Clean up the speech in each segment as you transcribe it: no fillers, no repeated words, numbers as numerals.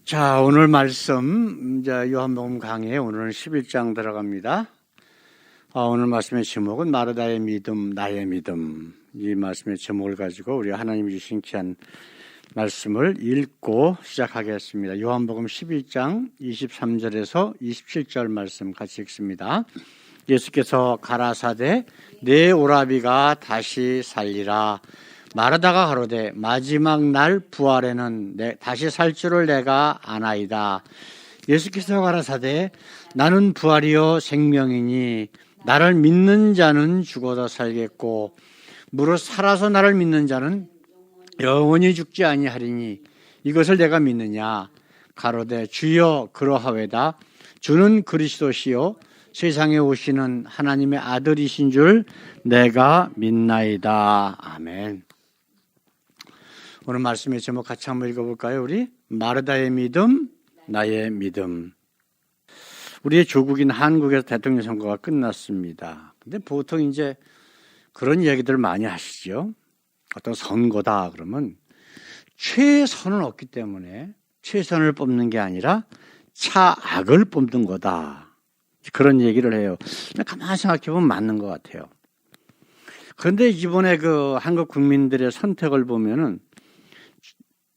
자, 오늘 말씀, 이제 요한복음 강의 오늘은 11장 들어갑니다. 오늘 말씀의 제목은 마르다의 믿음, 나의 믿음. 이 말씀의 제목을 가지고 우리 하나님이 주신 귀한 말씀을 읽고 시작하겠습니다. 요한복음 11장 23절에서 27절 말씀 같이 읽습니다. 예수께서 가라사대 내 오라비가 다시 살리라. 마르다가 가로되 마지막 날 부활에는 다시 살 줄을 내가 아나이다. 예수께서 가라사대 나는 부활이요 생명이니 나를 믿는 자는 죽어도 살겠고 무릇 살아서 나를 믿는 자는 영원히 죽지 아니하리니 이것을 내가 믿느냐. 가로되 주여 그러하외다. 주는 그리스도시요 세상에 오시는 하나님의 아들이신 줄 내가 믿나이다. 아멘. 오늘 말씀의 제목 같이 한번 읽어볼까요? 우리 마르다의 믿음, 나의 믿음. 우리의 조국인 한국에서 대통령 선거가 끝났습니다. 근데 보통 이제 그런 얘기들 많이 하시죠. 어떤 선거다 그러면 최선은 없기 때문에 최선을 뽑는 게 아니라 차악을 뽑는 거다. 그런 얘기를 해요. 가만히 생각해보면 맞는 것 같아요. 그런데 이번에 그 한국 국민들의 선택을 보면은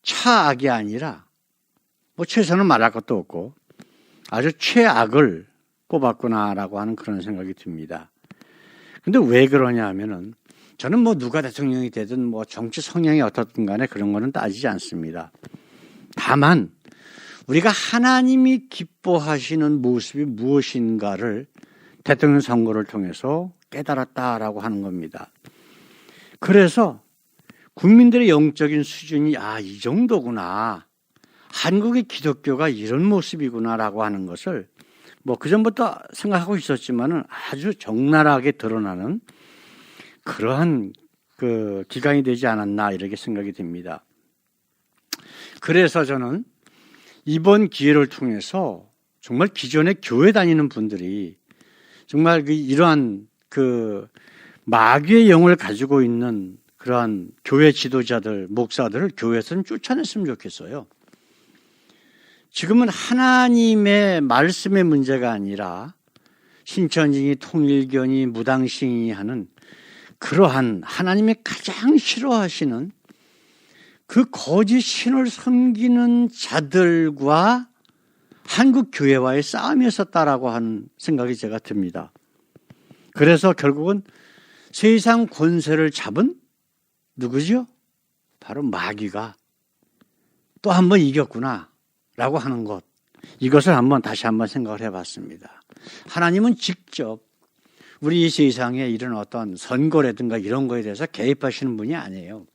차악이 아니라 뭐 최선은 말할 것도 없고 아주 최악을 뽑았구나라고 하는 그런 생각이 듭니다. 근데 왜 그러냐 하면은 저는 뭐 누가 대통령이 되든 뭐 정치 성향이 어떻든 간에 그런 거는 따지지 않습니다. 다만 우리가 하나님이 기뻐하시는 모습이 무엇인가를 대통령 선거를 통해서 깨달았다라고 하는 겁니다. 그래서 국민들의 영적인 수준이 이 정도구나. 한국의 기독교가 이런 모습이구나라고 하는 것을 뭐 그전부터 생각하고 있었지만은 아주 적나라하게 드러나는 그러한 그 기간이 되지 않았나 이렇게 생각이 됩니다. 그래서 저는 이번 기회를 통해서 정말 기존에 교회 다니는 분들이 정말 이러한 그 마귀의 영을 가지고 있는 그러한 교회 지도자들, 목사들을 교회에서는 쫓아냈으면 좋겠어요. 지금은 하나님의 말씀의 문제가 아니라 신천지니 통일교니 무당신이 하는 그러한 하나님이 가장 싫어하시는 그 거짓 신을 섬기는 자들과 한국 교회와의 싸움이었었다라고 하는 생각이 제가 듭니다. 그래서 결국은 세상 권세를 잡은 누구죠? 바로 마귀가 또 한 번 이겼구나 라고 하는 것, 이것을 다시 한번 생각을 해봤습니다. 하나님은 직접 우리 이 세상에 이런 어떤 선거라든가 이런 거에 대해서 개입하시는 분이 아니에요.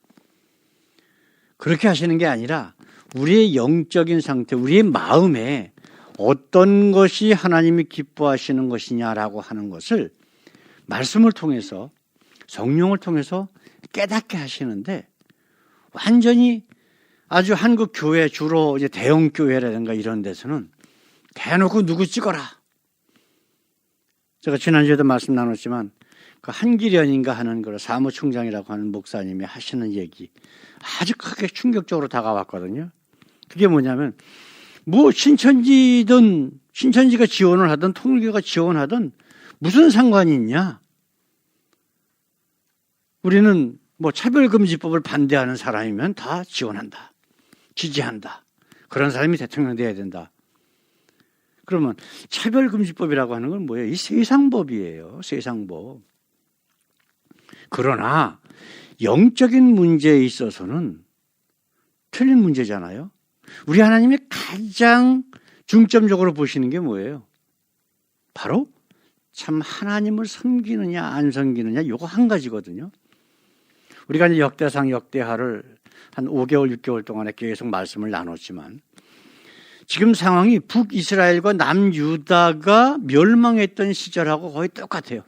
그렇게 하시는 게 아니라 우리의 영적인 상태, 우리의 마음에 어떤 것이 하나님이 기뻐하시는 것이냐라고 하는 것을 말씀을 통해서 성령을 통해서 깨닫게 하시는데 완전히 아주 한국 교회 주로 이제 대형 교회라든가 이런 데서는 대놓고 누구 찍어라. 제가 지난주에도 말씀 나눴지만 그 한기련인가 하는 그 사무총장이라고 하는 목사님이 하시는 얘기 아주 크게 충격적으로 다가왔거든요. 그게 뭐냐면 뭐 신천지가 지원을 하든 통일교가 지원하든 무슨 상관이 있냐. 우리는 뭐 차별금지법을 반대하는 사람이면 다 지원한다. 지지한다. 그런 사람이 대통령 돼야 된다. 그러면 차별금지법이라고 하는 건 뭐예요? 이 세상법이에요. 세상법. 그러나 영적인 문제에 있어서는 틀린 문제잖아요. 우리 하나님이 가장 중점적으로 보시는 게 뭐예요? 바로 참 하나님을 섬기느냐 안 섬기느냐 이거 한 가지거든요. 우리가 이제 역대상 역대하를 한 5개월 6개월 동안에 계속 말씀을 나눴지만 지금 상황이 북이스라엘과 남유다가 멸망했던 시절하고 거의 똑같아요.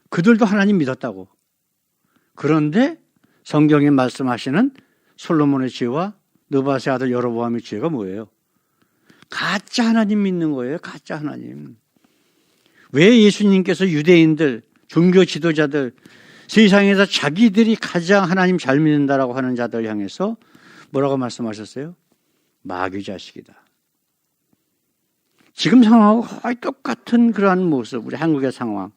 그들도 하나님 믿었다고. 그런데 성경에 말씀하시는 솔로몬의 죄와 느밧의 아들 여로보암의 죄가 뭐예요? 가짜 하나님 믿는 거예요. 가짜 하나님. 왜 예수님께서 유대인들, 종교 지도자들, 세상에서 자기들이 가장 하나님 잘 믿는다라고 하는 자들 향해서 뭐라고 말씀하셨어요? 마귀 자식이다. 지금 상황하고 거의 똑같은 그러한 모습, 우리 한국의 상황.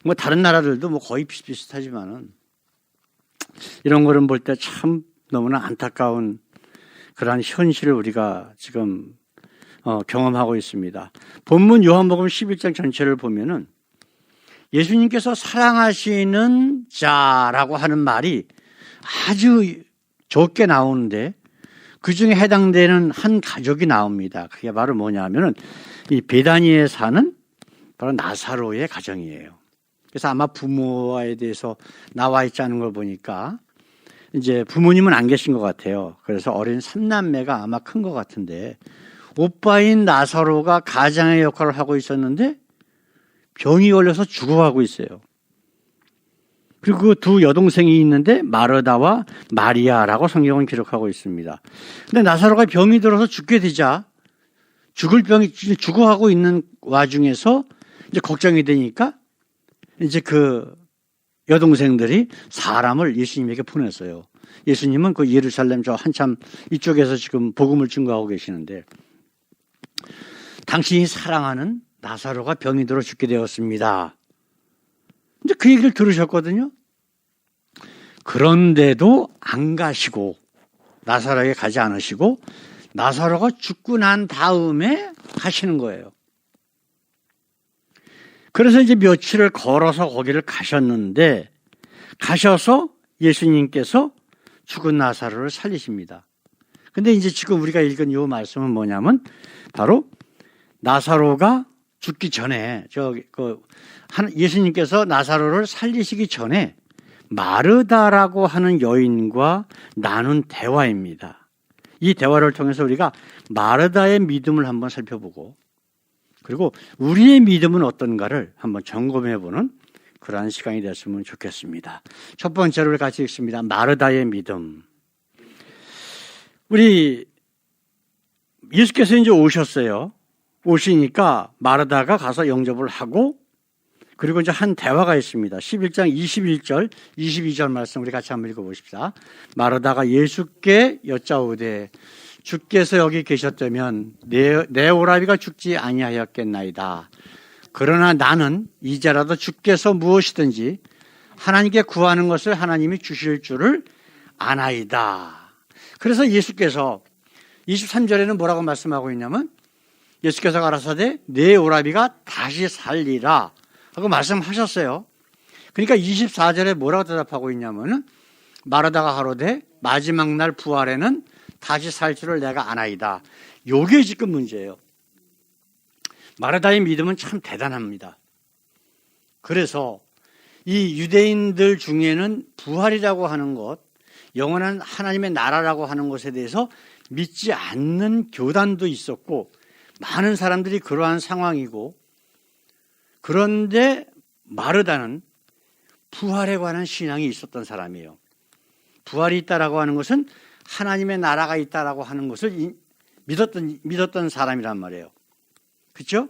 뭐 다른 나라들도 뭐 거의 비슷비슷하지만은 이런 거를 볼 때 참 너무나 안타까운 그러한 현실을 우리가 지금 경험하고 있습니다. 본문 요한복음 11장 전체를 보면은 예수님께서 사랑하시는 자라고 하는 말이 아주 적게 나오는데 그 중에 해당되는 한 가족이 나옵니다. 그게 바로 뭐냐면은 이 베다니에 사는 바로 나사로의 가정이에요. 그래서 아마 부모에 대해서 나와 있지 않은 걸 보니까 이제 부모님은 안 계신 것 같아요. 그래서 어린 삼남매가 아마 큰 것 같은데 오빠인 나사로가 가장의 역할을 하고 있었는데 병이 걸려서 죽어가고 있어요. 그리고 그 두 여동생이 있는데 마르다와 마리아라고 성경은 기록하고 있습니다. 근데 나사로가 병이 들어서 죽게 되자 죽어가고 있는 와중에서 이제 걱정이 되니까 이제 그 여동생들이 사람을 예수님에게 보냈어요. 예수님은 그 예루살렘 저 한참 이쪽에서 지금 복음을 증거하고 계시는데 당신이 사랑하는 나사로가 병이 들어 죽게 되었습니다. 이제 그 얘기를 들으셨거든요. 그런데도 안 가시고 나사로에게 가지 않으시고 나사로가 죽고 난 다음에 가시는 거예요. 그래서 이제 며칠을 걸어서 거기를 가셨는데 가셔서 예수님께서 죽은 나사로를 살리십니다. 근데 이제 지금 우리가 읽은 이 말씀은 뭐냐면 바로 나사로가 죽기 전에 예수님께서 나사로를 살리시기 전에 마르다라고 하는 여인과 나눈 대화입니다. 이 대화를 통해서 우리가 마르다의 믿음을 한번 살펴보고 그리고 우리의 믿음은 어떤가를 한번 점검해보는 그러한 시간이 됐으면 좋겠습니다. 첫 번째로 같이 읽습니다. 마르다의 믿음. 우리 예수께서 이제 오셨어요. 오시니까 마르다가 가서 영접을 하고 그리고 이제 한 대화가 있습니다. 11장 21절, 22절 말씀 우리 같이 한번 읽어보십시다. 마르다가 예수께 여짜오되 주께서 여기 계셨다면 내 오라비가 죽지 아니하였겠나이다. 그러나 나는 이제라도 주께서 무엇이든지 하나님께 구하는 것을 하나님이 주실 줄을 아나이다. 그래서 예수께서 23절에는 뭐라고 말씀하고 있냐면 예수께서 가라사대 내 오라비가 다시 살리라 하고 말씀하셨어요. 그러니까 24절에 뭐라고 대답하고 있냐면은 마르다가 가로되 마지막 날 부활에는 다시 살 줄을 내가 아나이다. 요게 지금 문제예요. 마르다의 믿음은 참 대단합니다. 그래서 이 유대인들 중에는 부활이라고 하는 것, 영원한 하나님의 나라라고 하는 것에 대해서 믿지 않는 교단도 있었고 많은 사람들이 그러한 상황이고 그런데 마르다는 부활에 관한 신앙이 있었던 사람이에요. 부활이 있다라고 하는 것은 하나님의 나라가 있다라고 하는 것을 믿었던 사람이란 말이에요. 그렇죠?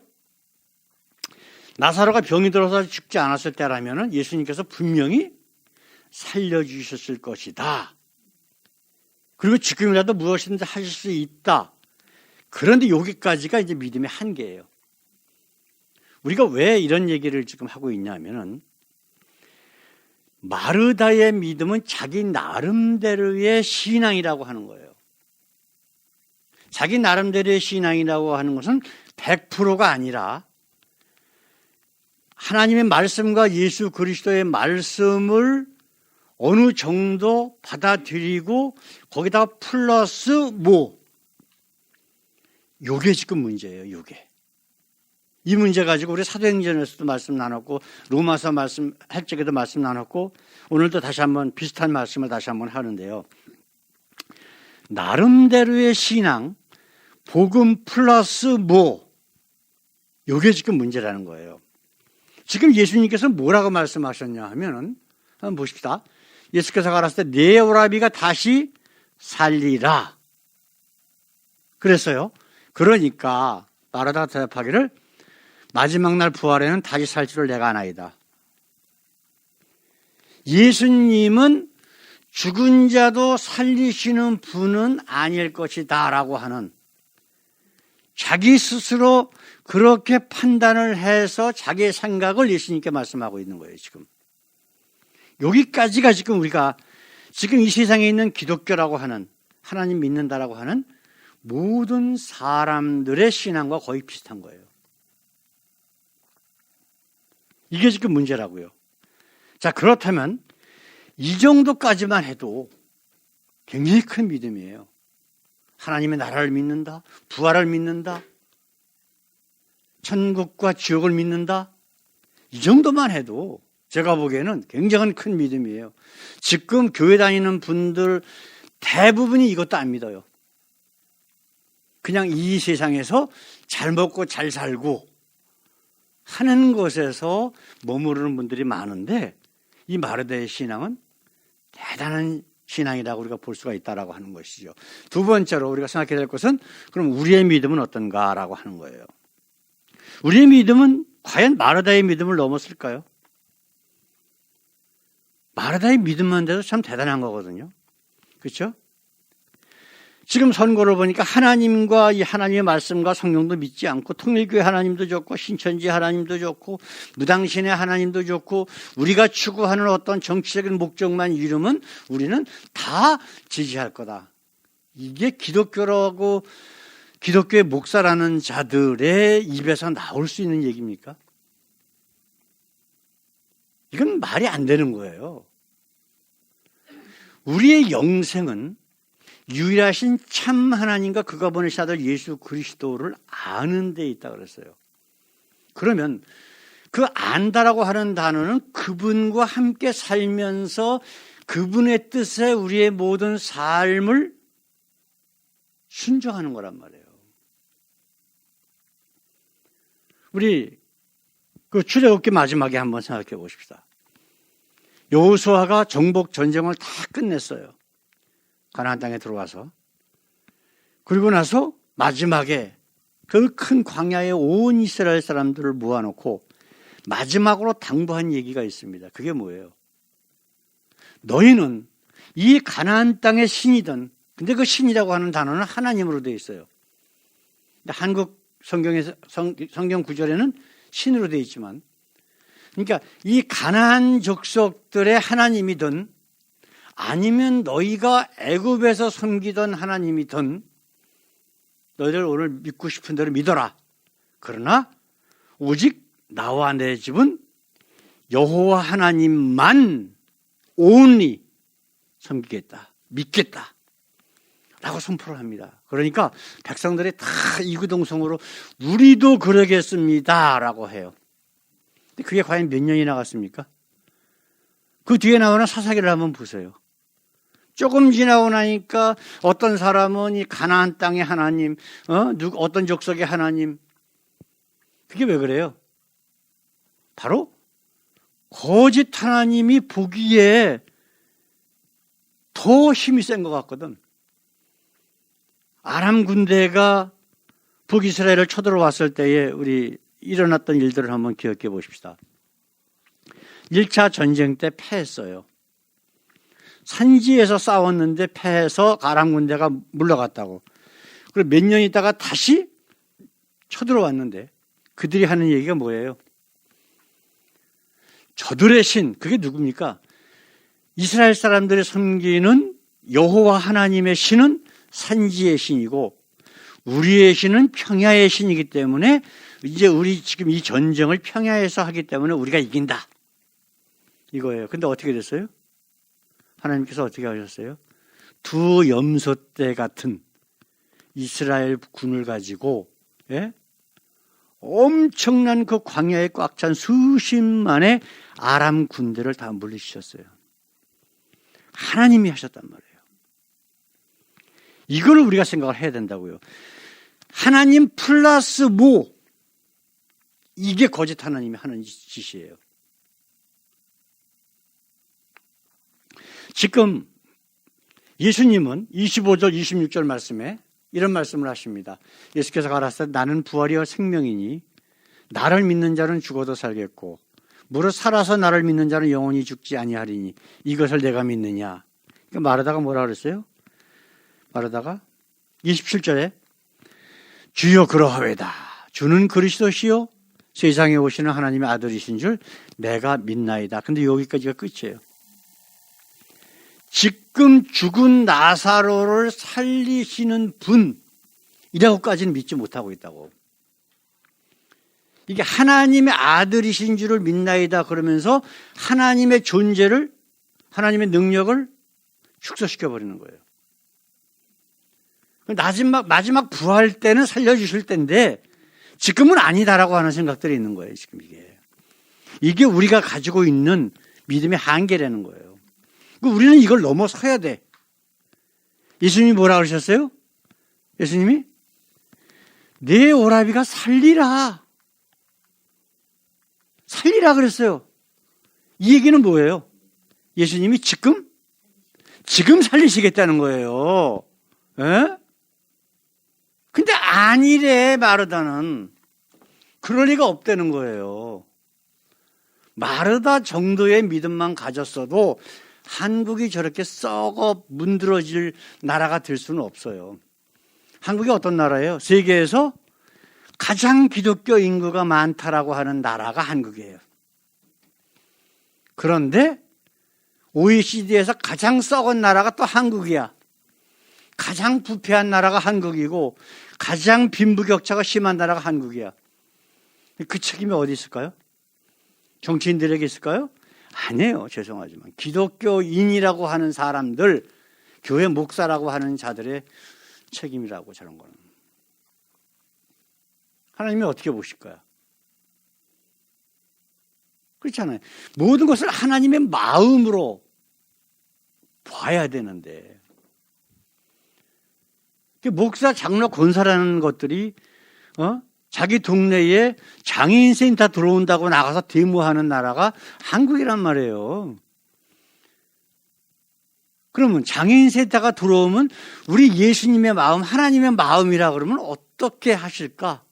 나사로가 병이 들어서 죽지 않았을 때라면 예수님께서 분명히 살려주셨을 것이다. 그리고 지금이라도 무엇이든지 하실 수 있다. 그런데 여기까지가 이제 믿음의 한계예요. 우리가 왜 이런 얘기를 지금 하고 있냐면은 마르다의 믿음은 자기 나름대로의 신앙이라고 하는 거예요. 자기 나름대로의 신앙이라고 하는 것은 100%가 아니라 하나님의 말씀과 예수 그리스도의 말씀을 어느 정도 받아들이고 거기다가 플러스 요게 지금 문제예요. 요게. 이 문제 가지고 우리 사도행전에서도 말씀 나눴고 로마서 말씀 할 적에도 말씀 나눴고 오늘도 다시 한번 비슷한 말씀을 다시 한번 하는데요. 나름대로의 신앙, 복음 플러스 요게 지금 문제라는 거예요. 지금 예수님께서 뭐라고 말씀하셨냐 하면은 한번 보십시다. 예수께서 가라사대 내 오라비가 다시 살리라. 그랬어요. 그러니까 마르다가 대답하기를 마지막 날 부활에는 다시 살 줄을 내가 아나이다. 예수님은 죽은 자도 살리시는 분은 아닐 것이다 라고 하는, 자기 스스로 그렇게 판단을 해서 자기의 생각을 예수님께 말씀하고 있는 거예요. 지금 여기까지가 지금 우리가 지금 이 세상에 있는 기독교라고 하는, 하나님 믿는다라고 하는 모든 사람들의 신앙과 거의 비슷한 거예요. 이게 지금 문제라고요. 자, 그렇다면 이 정도까지만 해도 굉장히 큰 믿음이에요. 하나님의 나라를 믿는다, 부활을 믿는다, 천국과 지옥을 믿는다. 이 정도만 해도 제가 보기에는 굉장히 큰 믿음이에요. 지금 교회 다니는 분들 대부분이 이것도 안 믿어요. 그냥 이 세상에서 잘 먹고 잘 살고 하는 것에서 머무르는 분들이 많은데, 이 마르다의 신앙은 대단한 신앙이라고 우리가 볼 수가 있다라고 하는 것이죠. 두 번째로 우리가 생각해야 될 것은, 그럼 우리의 믿음은 어떤가라고 하는 거예요. 우리의 믿음은 과연 마르다의 믿음을 넘었을까요? 마르다의 믿음만 돼도 참 대단한 거거든요. 그렇죠? 지금 선고를 보니까 하나님과 이 하나님의 말씀과 성령도 믿지 않고, 통일교회 하나님도 좋고, 신천지 하나님도 좋고, 무당신의 하나님도 좋고, 우리가 추구하는 어떤 정치적인 목적만 이루면 우리는 다 지지할 거다. 이게 기독교라고, 기독교의 목사라는 자들의 입에서 나올 수 있는 얘기입니까? 이건 말이 안 되는 거예요. 우리의 영생은 유일하신 참 하나님과 그가 보내신 아들 예수 그리스도를 아는 데 있다 그랬어요. 그러면 그 안다라고 하는 단어는 그분과 함께 살면서 그분의 뜻에 우리의 모든 삶을 순종하는 거란 말이에요. 우리 그 출애굽기 마지막에 한번 생각해 보십시다. 여호수아가 정복 전쟁을 다 끝냈어요. 가나안 땅에 들어와서. 그리고 나서 마지막에 그 큰 광야에 온 이스라엘 사람들을 모아놓고 마지막으로 당부한 얘기가 있습니다. 그게 뭐예요? 너희는 이 가나안 땅의 신이든, 근데 그 신이라고 하는 단어는 하나님으로 되어 있어요. 한국 성경에서 성경 구절에는 신으로 되어 있지만, 그러니까 이 가나안 족속들의 하나님이든 아니면 너희가 애굽에서 섬기던 하나님이든 너희들 오늘 믿고 싶은 대로 믿어라. 그러나 오직 나와 내 집은 여호와 하나님만 only 섬기겠다, 믿겠다 라고 선포를 합니다. 그러니까 백성들이 다 이구동성으로 우리도 그러겠습니다 라고 해요. 근데 그게 과연 몇 년이 나갔습니까? 그 뒤에 나오는 사사기를 한번 보세요. 조금 지나고 나니까 어떤 사람은 이 가나안 땅의 하나님, 어떤 족속의 하나님, 그게 왜 그래요? 바로 거짓 하나님이 보기에 더 힘이 센 것 같거든. 아람 군대가 북이스라엘을 쳐들어왔을 때에 우리 일어났던 일들을 한번 기억해 보십시다. 1차 전쟁 때 패했어요. 산지에서 싸웠는데 패해서 아람 군대가 물러갔다고. 그리고 몇 년 있다가 다시 쳐들어왔는데 그들이 하는 얘기가 뭐예요? 저들의 신, 그게 누굽니까? 이스라엘 사람들이 섬기는 여호와 하나님의 신은 산지의 신이고 우리의 신은 평야의 신이기 때문에 이제 우리 지금 이 전쟁을 평야에서 하기 때문에 우리가 이긴다. 이거예요. 근데 어떻게 됐어요? 하나님께서 어떻게 하셨어요? 두 염소떼 같은 이스라엘 군을 가지고, 예? 엄청난 그 광야에 꽉 찬 수십만의 아람 군대를 다 물리치셨어요. 하나님이 하셨단 말이에요. 이걸 우리가 생각을 해야 된다고요. 하나님 플러스 뭐, 이게 거짓 하나님이 하는 짓이에요. 지금 예수님은 25절 26절 말씀에 이런 말씀을 하십니다. 예수께서 가라사대 나는 부활이요 생명이니 나를 믿는 자는 죽어도 살겠고 무릇 살아서 나를 믿는 자는 영원히 죽지 아니하리니 이것을 내가 믿느냐. 마르다가 뭐라 그랬어요? 마르다가 27절에 주여 그러하외다. 주는 그리스도시요 세상에 오시는 하나님의 아들이신 줄 내가 믿나이다. 근데 여기까지가 끝이에요. 지금 죽은 나사로를 살리시는 분이라고까지는 믿지 못하고 있다고. 이게 하나님의 아들이신 줄을 믿나이다 그러면서 하나님의 존재를, 하나님의 능력을 축소시켜버리는 거예요. 마지막 부활 때는 살려주실 텐데 지금은 아니다라고 하는 생각들이 있는 거예요. 지금 이게 우리가 가지고 있는 믿음의 한계라는 거예요. 우리는 이걸 넘어서야 돼. 예수님이 뭐라 그러셨어요? 예수님이 내 오라비가 살리라 그랬어요. 이 얘기는 뭐예요? 예수님이 지금 살리시겠다는 거예요. 에? 근데 아니래, 마르다는. 그럴 리가 없다는 거예요. 마르다 정도의 믿음만 가졌어도 한국이 저렇게 썩어 문드러질 나라가 될 수는 없어요. 한국이 어떤 나라예요? 세계에서 가장 기독교 인구가 많다라고 하는 나라가 한국이에요. 그런데 OECD에서 가장 썩은 나라가 또 한국이야. 가장 부패한 나라가 한국이고 가장 빈부격차가 심한 나라가 한국이야. 그 책임이 어디 있을까요? 정치인들에게 있을까요? 아니에요. 죄송하지만 기독교인이라고 하는 사람들, 교회 목사라고 하는 자들의 책임이라고. 저런 거는 하나님이 어떻게 보실 거야? 그렇잖아요. 모든 것을 하나님의 마음으로 봐야 되는데 목사, 장로, 권사라는 것들이 자기 동네에 장애인 센터 들어온다고 나가서 데모하는 나라가 한국이란 말이에요. 그러면 장애인 센터가 들어오면 우리 예수님의 마음, 하나님의 마음이라 그러면 어떻게 하실까?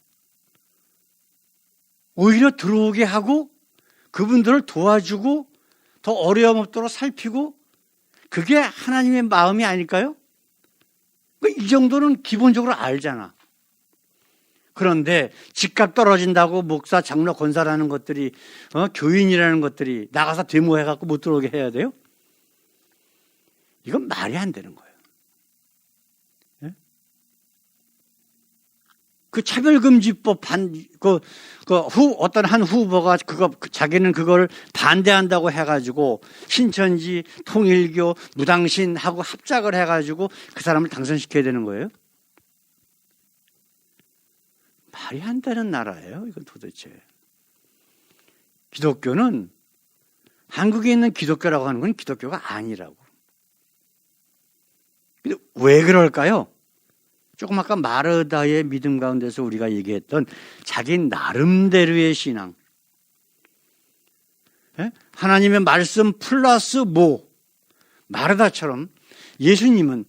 오히려 들어오게 하고 그분들을 도와주고 더 어려움 없도록 살피고, 그게 하나님의 마음이 아닐까요? 이 정도는 기본적으로 알잖아. 그런데 집값 떨어진다고 목사, 장로, 권사라는 것들이 교인이라는 것들이 나가서 데모해갖고 못 들어오게 해야 돼요? 이건 말이 안 되는 거예요. 네? 그 차별금지법 어떤 한 후보가 자기는 그걸 반대한다고 해가지고 신천지, 통일교, 무당신하고 합작을 해가지고 그 사람을 당선시켜야 되는 거예요? 말이 안 되는 나라예요, 이건 도대체. 기독교는, 한국에 있는 기독교라고 하는 건 기독교가 아니라고. 근데 왜 그럴까요? 조금 아까 마르다의 믿음 가운데서 우리가 얘기했던 자기 나름대로의 신앙. 하나님의 말씀 플러스 마르다처럼 예수님은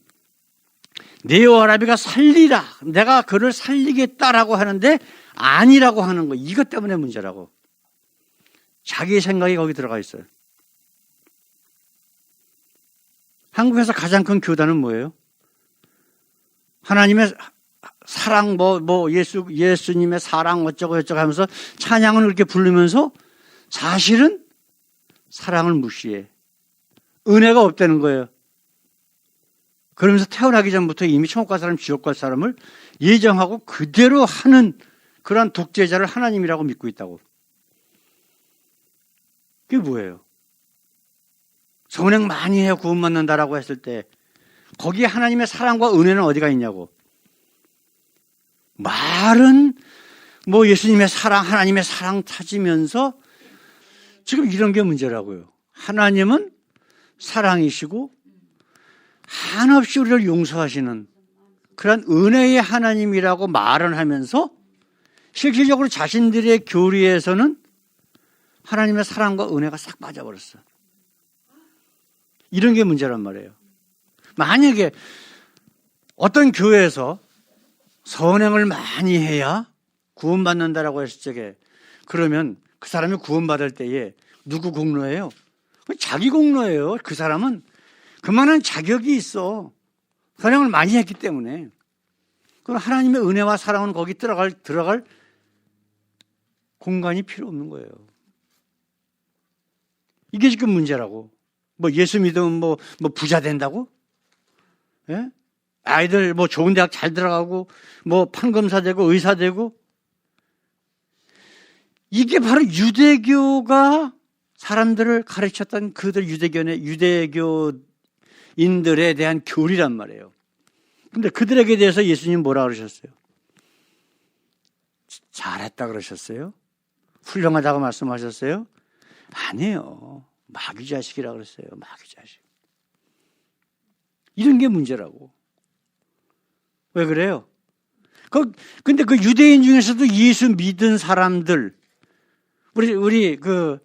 내 오라비가 살리라, 내가 그를 살리겠다라고 하는데 아니라고 하는 거, 이것 때문에 문제라고. 자기의 생각이 거기 들어가 있어요. 한국에서 가장 큰 교단은 뭐예요? 하나님의 사랑, 예수님의 사랑 어쩌고 저쩌고 하면서 찬양을 그렇게 부르면서 사실은 사랑을 무시해. 은혜가 없다는 거예요. 그러면서 태어나기 전부터 이미 천국 갈 사람, 지옥 갈 사람을 예정하고 그대로 하는 그러한 독재자를 하나님이라고 믿고 있다고. 그게 뭐예요? 선행 많이 해야 구원받는다라고 했을 때 거기에 하나님의 사랑과 은혜는 어디가 있냐고. 말은 예수님의 사랑, 하나님의 사랑 찾으면서 지금 이런 게 문제라고요. 하나님은 사랑이시고 한없이 우리를 용서하시는 그런 은혜의 하나님이라고 말은 하면서 실질적으로 자신들의 교리에서는 하나님의 사랑과 은혜가 싹 빠져버렸어. 이런 게 문제란 말이에요. 만약에 어떤 교회에서 선행을 많이 해야 구원받는다라고 했을 적에, 그러면 그 사람이 구원받을 때에 누구 공로예요? 자기 공로예요. 그 사람은 그만한 자격이 있어. 선행을 많이 했기 때문에. 그럼 하나님의 은혜와 사랑은 거기 들어갈 공간이 필요 없는 거예요. 이게 지금 문제라고. 뭐 예수 믿으면 뭐 부자 된다고? 예? 아이들 뭐 좋은 대학 잘 들어가고 뭐 판검사 되고 의사 되고. 이게 바로 유대교가 사람들을 가르쳤던 그들 유대교인들에 대한 교리란 말이에요. 근데 그들에게 대해서 예수님 뭐라 그러셨어요? 잘했다 그러셨어요? 훌륭하다고 말씀하셨어요? 아니에요. 마귀 자식이라 그랬어요. 마귀 자식. 이런 게 문제라고. 왜 그래요? 근데 그 유대인 중에서도 예수 믿은 사람들, 우리 그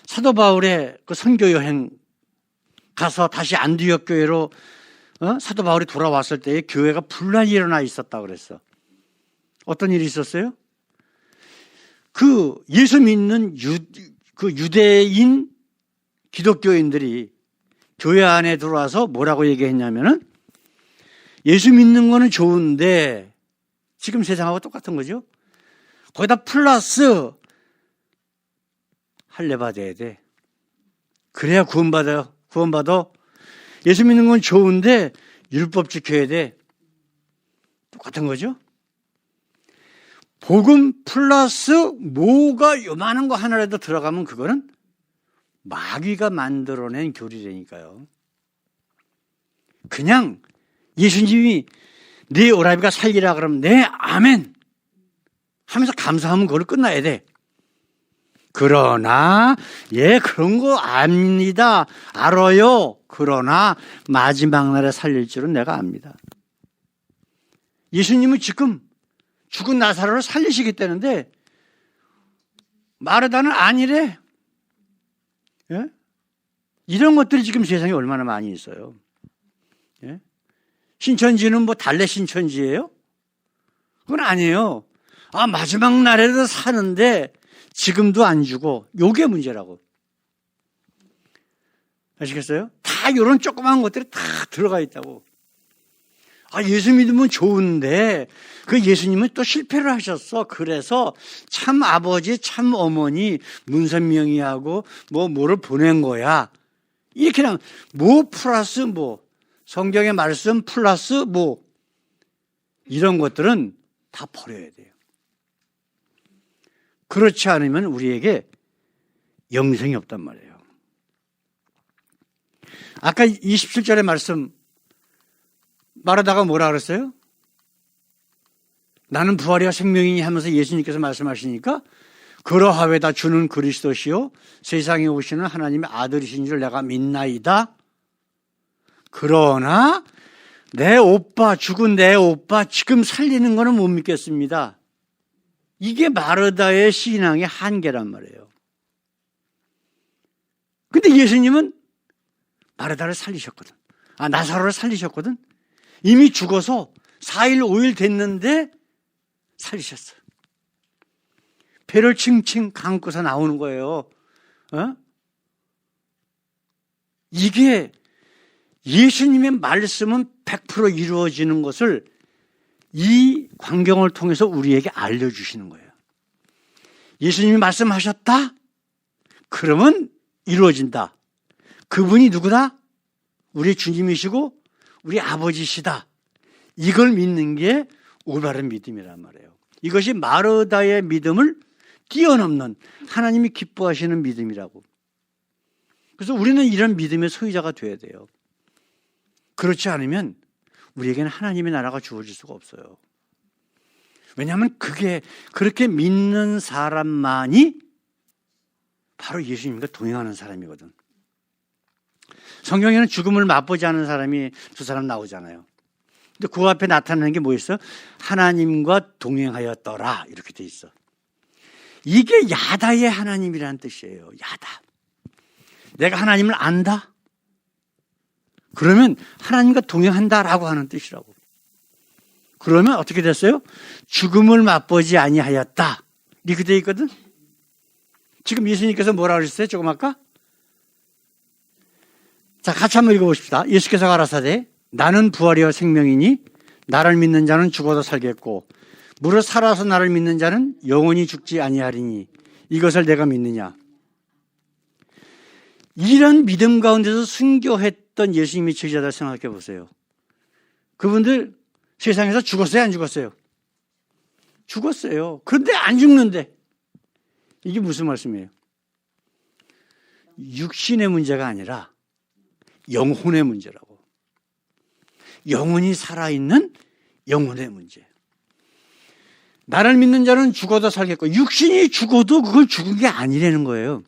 사도 바울의 그 선교 여행 가서 다시 안디옥 교회로 사도 바울이 돌아왔을 때에 교회가 분란이 일어나 있었다 그랬어. 어떤 일이 있었어요? 그 예수 믿는 그 유대인 기독교인들이 교회 안에 들어와서 뭐라고 얘기했냐면은 예수 믿는 거는 좋은데 지금 세상하고 똑같은 거죠. 거기다 플러스 할례 받아야 돼. 그래야 구원받아. 예수 믿는 건 좋은데 율법 지켜야 돼. 똑같은 거죠. 복음 플러스 뭐가 요만한 거 하나라도 들어가면 그거는 마귀가 만들어낸 교리라니까요. 그냥 예수님이 네 오라비가 살리라 그러면 네 아멘 하면서 감사하면 그걸로 끝나야 돼. 그러나 그런 거 압니다. 알아요. 그러나 마지막 날에 살릴 줄은 내가 압니다. 예수님은 지금 죽은 나사로를 살리시겠다는데 마르다는 아니래. 예? 이런 것들이 지금 세상에 얼마나 많이 있어요. 예? 신천지는 뭐 달래 신천지예요? 그건 아니에요. 마지막 날에도 사는데 지금도 안 주고 요게 문제라고. 아시겠어요? 다 이런 조그마한 것들이 다 들어가 있다고. 예수 믿으면 좋은데 그 예수님은 또 실패를 하셨어. 그래서 참 아버지 참 어머니 문선명이하고 뭐를 보낸 거야. 이렇게 하면 뭐 플러스 뭐 성경의 말씀 플러스 뭐 이런 것들은 다 버려야 돼요. 그렇지 않으면 우리에게 영생이 없단 말이에요. 아까 27절의 말씀 말하다가 뭐라 그랬어요? 나는 부활이와 생명이니 하면서 예수님께서 말씀하시니까 그러하외다 주는 그리스도시요 세상에 오시는 하나님의 아들이신 줄 내가 믿나이다. 그러나 죽은 내 오빠 지금 살리는 거는 못 믿겠습니다. 이게 마르다의 신앙의 한계란 말이에요. 근데 예수님은 마르다를 살리셨거든. 나사로를 살리셨거든. 이미 죽어서 4일 5일 됐는데 살리셨어요. 배를 칭칭 감고서 나오는 거예요. 이게 예수님의 말씀은 100% 이루어지는 것을 이 광경을 통해서 우리에게 알려주시는 거예요. 예수님이 말씀하셨다? 그러면 이루어진다. 그분이 누구다? 우리 주님이시고 우리 아버지시다. 이걸 믿는 게 올바른 믿음이란 말이에요. 이것이 마르다의 믿음을 뛰어넘는 하나님이 기뻐하시는 믿음이라고. 그래서 우리는 이런 믿음의 소유자가 되어야 돼요. 그렇지 않으면 우리에게는 하나님의 나라가 주어질 수가 없어요. 왜냐하면 그게 그렇게 믿는 사람만이 바로 예수님과 동행하는 사람이거든. 성경에는 죽음을 맛보지 않은 사람이 두 사람 나오잖아요. 근데 그 앞에 나타나는 게 뭐 있어? 하나님과 동행하였더라 이렇게 돼 있어. 이게 야다의 하나님이라는 뜻이에요. 야다. 내가 하나님을 안다? 그러면 하나님과 동행한다라고 하는 뜻이라고. 그러면 어떻게 됐어요? 죽음을 맛보지 아니하였다. 이렇게 돼 있거든. 지금 예수님께서 뭐라 그러셨어요? 조금 아까? 자, 같이 한번 읽어보십시다. 예수께서 가라사대 나는 부활이요 생명이니 나를 믿는 자는 죽어도 살겠고 무릇 살아서 나를 믿는 자는 영원히 죽지 아니하리니 이것을 내가 믿느냐. 이런 믿음 가운데서 순교했던 예수님의 제자들 생각해 보세요. 그분들 세상에서 죽었어요, 안 죽었어요? 죽었어요. 그런데 안 죽는데 이게 무슨 말씀이에요? 육신의 문제가 아니라 영혼의 문제라고. 영혼이 살아있는 영혼의 문제. 나를 믿는 자는 죽어도 살겠고 육신이 죽어도 그걸 죽은 게 아니라는 거예요.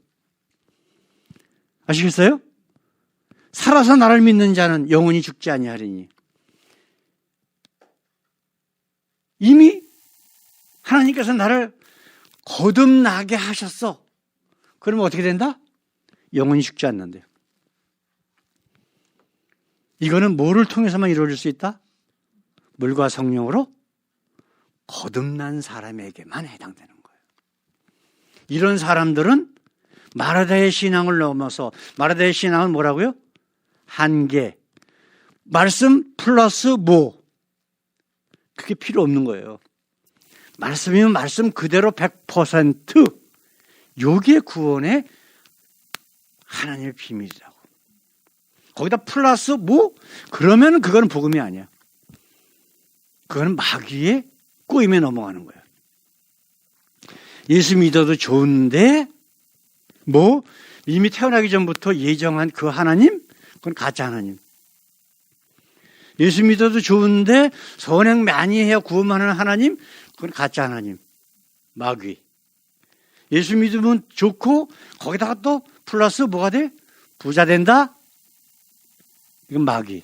아시겠어요? 살아서 나를 믿는 자는 영원히 죽지 아니하리니. 이미 하나님께서 나를 거듭나게 하셨어. 그러면 어떻게 된다? 영원히 죽지 않는데요. 이거는 뭐를 통해서만 이루어질 수 있다? 물과 성령으로 거듭난 사람에게만 해당되는 거예요. 이런 사람들은 마르다의 신앙을 넘어서, 마르다의 신앙은 뭐라고요? 한계, 말씀 플러스 뭐, 그게 필요 없는 거예요. 말씀이면 말씀 그대로 100%, 요게 구원의 하나님의 비밀이라고. 거기다 플러스 뭐? 그러면 그거는 복음이 아니야. 그거는 마귀의 꼬임에 넘어가는 거예요. 예수 믿어도 좋은데 뭐 이미 태어나기 전부터 예정한 그 하나님? 그건 가짜 하나님. 예수 믿어도 좋은데 선행 많이 해야 구원하는 하나님? 그건 가짜 하나님. 마귀. 예수 믿으면 좋고 거기다가 또 플러스 뭐가 돼? 부자 된다? 이건 마귀.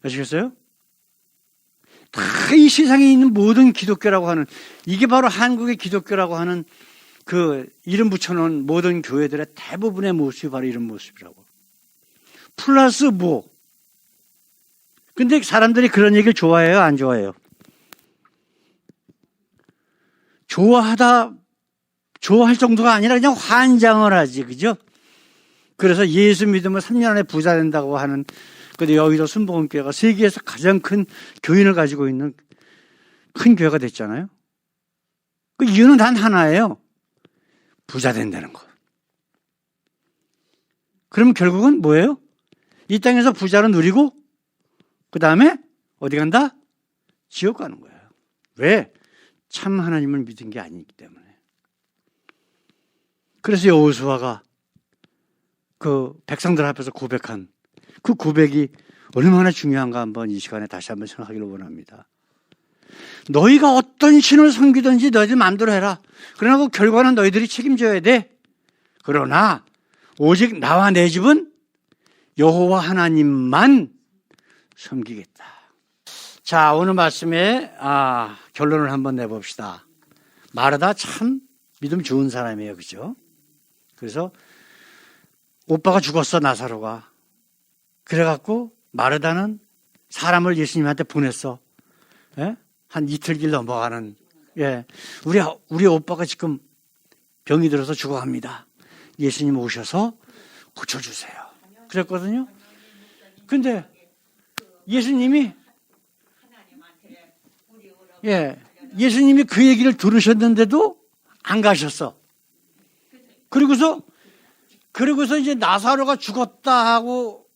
아시겠어요? 다 이 세상에 있는 모든 기독교라고 하는, 이게 바로 한국의 기독교라고 하는 그 이름 붙여놓은 모든 교회들의 대부분의 모습이 바로 이런 모습이라고. 플러스 뭐. 근데 사람들이 그런 얘기를 좋아해요? 안 좋아해요? 좋아할 정도가 아니라 그냥 환장을 하지. 그죠? 그래서 예수 믿으면 3년 안에 부자 된다고 하는, 근데 여의도 순복음교회가 세계에서 가장 큰 교인을 가지고 있는 큰 교회가 됐잖아요. 그 이유는 단 하나예요. 부자 된다는 거. 그럼 결국은 뭐예요? 이 땅에서 부자로 누리고 그 다음에 어디 간다? 지옥 가는 거예요. 왜? 참 하나님을 믿은 게 아니기 때문에. 그래서 여호수아가 그 백성들 앞에서 고백한 그 고백이 얼마나 중요한가 한번 이 시간에 다시 한번 생각하기를 원합니다. 너희가 어떤 신을 섬기든지 너희들 마음대로 해라. 그러나 그 결과는 너희들이 책임져야 돼. 그러나 오직 나와 내 집은 여호와 하나님만 섬기겠다. 자, 오늘 말씀에 결론을 한번 내봅시다. 마르다 참 믿음 좋은 사람이에요. 그죠? 그래서 오빠가 죽었어, 나사로가. 그래갖고 마르다는 사람을 예수님한테 보냈어. 예? 한 이틀 길 넘어가는. 예, 우리 오빠가 지금 병이 들어서 죽어갑니다. 예수님 오셔서 고쳐주세요. 그랬거든요. 근데 예수님이 예수님이 그 얘기를 들으셨는데도 안 가셨어. 그리고서 이제 나사로가 죽었다 하고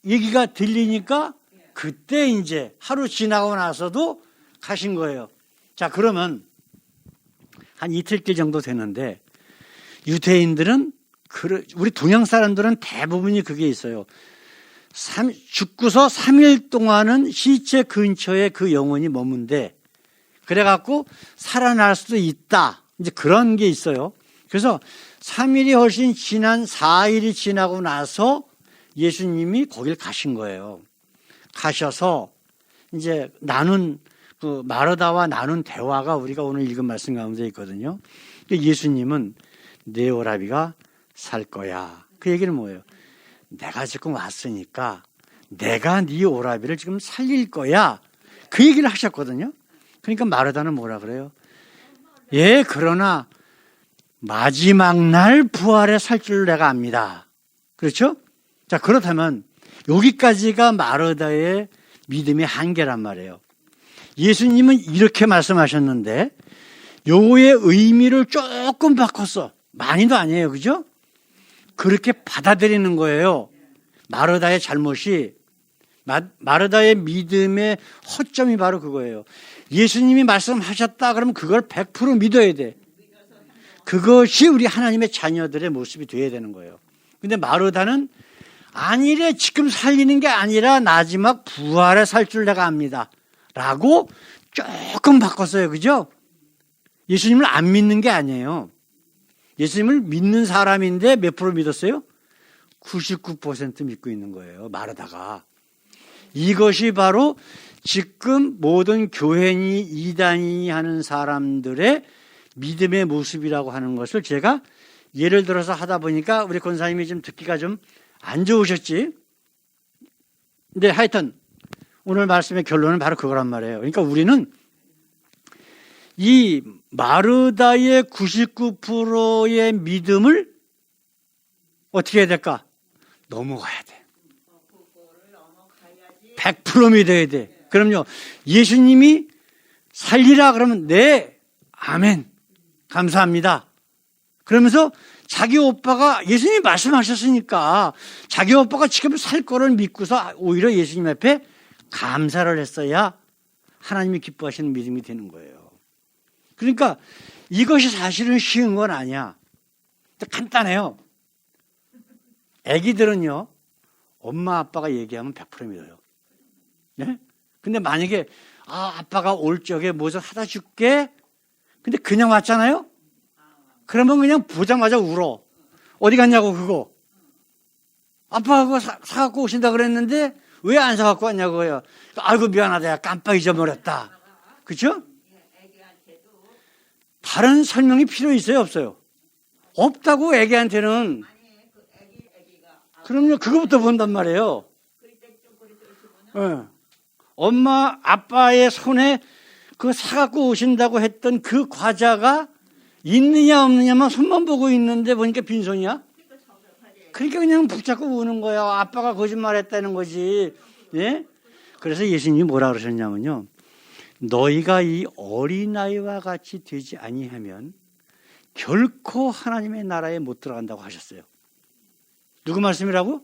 얘기가 들리니까 그때 이제 하루 지나고 나서도 가신 거예요. 자, 그러면 한 이틀길 정도 되는데 유대인들은 우리 동양 사람들은 대부분이 그게 있어요. 죽고서 3일 동안은 시체 근처에 그 영혼이 머문대. 그래갖고 살아날 수도 있다. 이제 그런 게 있어요. 그래서 3일이 훨씬 지난 4일이 지나고 나서 예수님이 거길 가신 거예요. 가셔서 이제 그 마르다와 나눈 대화가 우리가 오늘 읽은 말씀 가운데 있거든요. 예수님은 내 오라비가 살 거야. 그 얘기는 뭐예요? 내가 지금 왔으니까 내가 네 오라비를 지금 살릴 거야. 그 얘기를 하셨거든요. 그러니까 마르다는 뭐라 그래요? 그러나 마지막 날 부활에 살 줄 내가 압니다. 그렇죠? 자, 그렇다면 여기까지가 마르다의 믿음의 한계란 말이에요. 예수님은 이렇게 말씀하셨는데 요거의 의미를 조금 바꿨어. 많이도 아니에요. 그죠? 그렇게 받아들이는 거예요. 마르다의 잘못이, 마르다의 믿음의 허점이 바로 그거예요. 예수님이 말씀하셨다 그러면 그걸 100% 믿어야 돼. 그것이 우리 하나님의 자녀들의 모습이 되어야 되는 거예요. 근데 마르다는 아니래, 지금 살리는 게 아니라 마지막 부활에 살 줄 내가 압니다 라고 조금 바꿨어요. 그죠? 예수님을 안 믿는 게 아니에요. 예수님을 믿는 사람인데 몇 프로 믿었어요? 99% 믿고 있는 거예요. 마르다가. 이것이 바로 지금 모든 교회니 이단이 하는 사람들의 믿음의 모습이라고 하는 것을 제가 예를 들어서 하다 보니까 우리 권사님이 좀 듣기가 좀 안 좋으셨지. 근데 하여튼 오늘 말씀의 결론은 바로 그거란 말이에요. 그러니까 우리는 이 마르다의 99%의 믿음을 어떻게 해야 될까? 넘어가야 돼. 100% 믿어야 돼. 그럼요. 예수님이 살리라 그러면 네, 아멘, 감사합니다. 그러면서 자기 오빠가 예수님이 말씀하셨으니까 자기 오빠가 지금 살 거를 믿고서 오히려 예수님 앞에 감사를 했어야 하나님이 기뻐하시는 믿음이 되는 거예요. 그러니까 이것이 사실은 쉬운 건 아니야. 간단해요. 애기들은요, 엄마 아빠가 얘기하면 100% 믿어요. 네? 근데 만약에 아빠가 올 적에 무엇을 사다 줄게, 근데 그냥 왔잖아요. 그러면 그냥 보자마자 울어. 어디 갔냐고 그거. 아빠가 그거 사갖고 오신다 그랬는데 왜 안 사갖고 왔냐고요. 아이고 미안하다, 야 깜빡 잊어버렸다. 그렇죠? 다른 설명이 필요 있어요, 없어요? 없다고. 애기한테는. 그럼요, 그거부터 본단 말이에요. 네. 엄마 아빠의 손에 그 사갖고 오신다고 했던 그 과자가 있느냐 없느냐만 손만 보고 있는데 보니까 빈손이야. 그러니까 그냥 붙잡고 우는 거야. 아빠가 거짓말했다는 거지. 예? 그래서 예수님이 뭐라 그러셨냐면요, 너희가 이 어린아이와 같이 되지 아니하면 결코 하나님의 나라에 못 들어간다고 하셨어요. 누구 말씀이라고?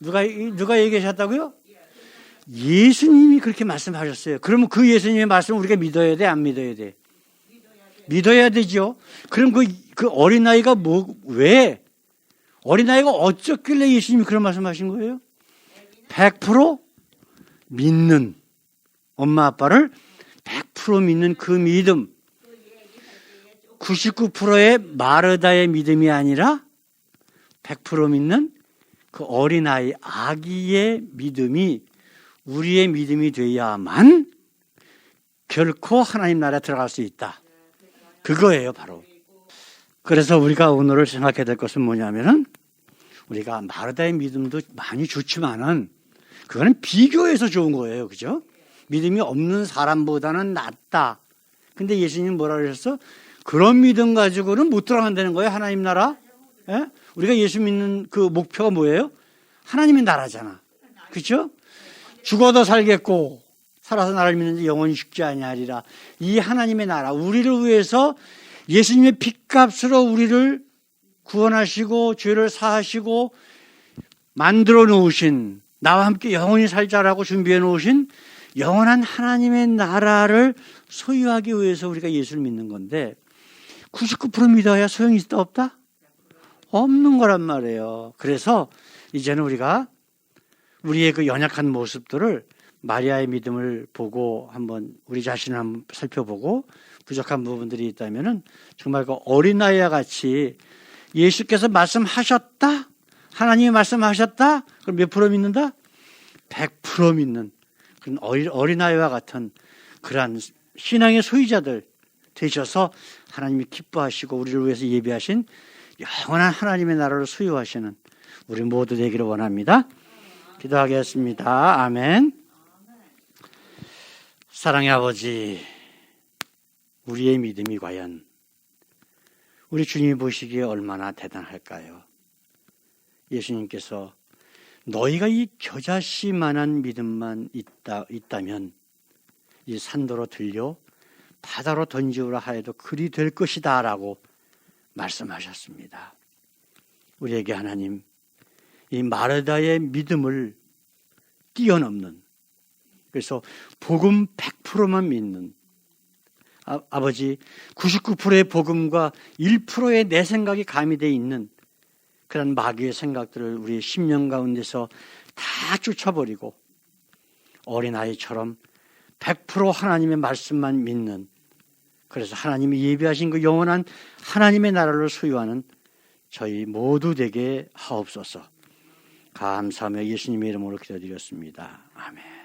누가 얘기하셨다고요? 예수님이 그렇게 말씀하셨어요. 그러면 그 예수님의 말씀을 우리가 믿어야 돼, 안 믿어야 돼? 믿어야 되죠. 그럼 그 어린아이가 왜? 어린아이가 어쩌길래 예수님이 그런 말씀하신 거예요? 100% 믿는, 엄마 아빠를 100% 믿는 그 믿음, 99%의 마르다의 믿음이 아니라 100% 믿는 그 어린아이, 아기의 믿음이 우리의 믿음이 돼야만 결코 하나님 나라에 들어갈 수 있다. 그거예요, 바로. 그래서 우리가 오늘을 생각해야 될 것은 뭐냐면은, 우리가 마르다의 믿음도 많이 좋지만은 그거는 비교해서 좋은 거예요. 그죠? 믿음이 없는 사람보다는 낫다. 근데 예수님은 뭐라 그러셨어? 그런 믿음 가지고는 못 들어간다는 거예요, 하나님 나라. 예? 우리가 예수 믿는 그 목표가 뭐예요? 하나님의 나라잖아. 그렇죠? 죽어도 살겠고 살아서 나를 믿는지 영원히 죽지 아니하리라. 이 하나님의 나라, 우리를 위해서 예수님의 핏값으로 우리를 구원하시고 죄를 사하시고 만들어 놓으신, 나와 함께 영원히 살자라고 준비해 놓으신 영원한 하나님의 나라를 소유하기 위해서 우리가 예수를 믿는 건데, 99% 믿어야 소용이 있다 없다? 없는 거란 말이에요. 그래서 이제는 우리가 우리의 그 연약한 모습들을, 마리아의 믿음을 보고 한번 우리 자신을 한번 살펴보고 부족한 부분들이 있다면은 정말 그 어린아이와 같이 예수께서 말씀하셨다? 하나님이 말씀하셨다? 그럼 몇 프로 믿는다? 100% 믿는 그런 어린아이와 같은 그러한 신앙의 소유자들 되셔서 하나님이 기뻐하시고 우리를 위해서 예비하신 영원한 하나님의 나라를 소유하시는 우리 모두 되기를 원합니다. 기도하겠습니다. 아멘. 사랑의 아버지, 우리의 믿음이 과연 우리 주님이 보시기에 얼마나 대단할까요? 예수님께서 너희가 이 겨자씨만한 믿음만 있다면 이 산도로 들려 바다로 던지우라 하여도 그리 될 것이다 라고 말씀하셨습니다. 우리에게 하나님 이 마르다의 믿음을 뛰어넘는, 그래서 복음 100%만 믿는, 아버지 99%의 복음과 1%의 내 생각이 가미되어 있는 그런 마귀의 생각들을 우리의 심령 가운데서 다 쫓아버리고 어린아이처럼 100% 하나님의 말씀만 믿는, 그래서 하나님이 예비하신 그 영원한 하나님의 나라를 소유하는 저희 모두 되게 하옵소서. 감사하며 예수님의 이름으로 기도드렸습니다. 아멘.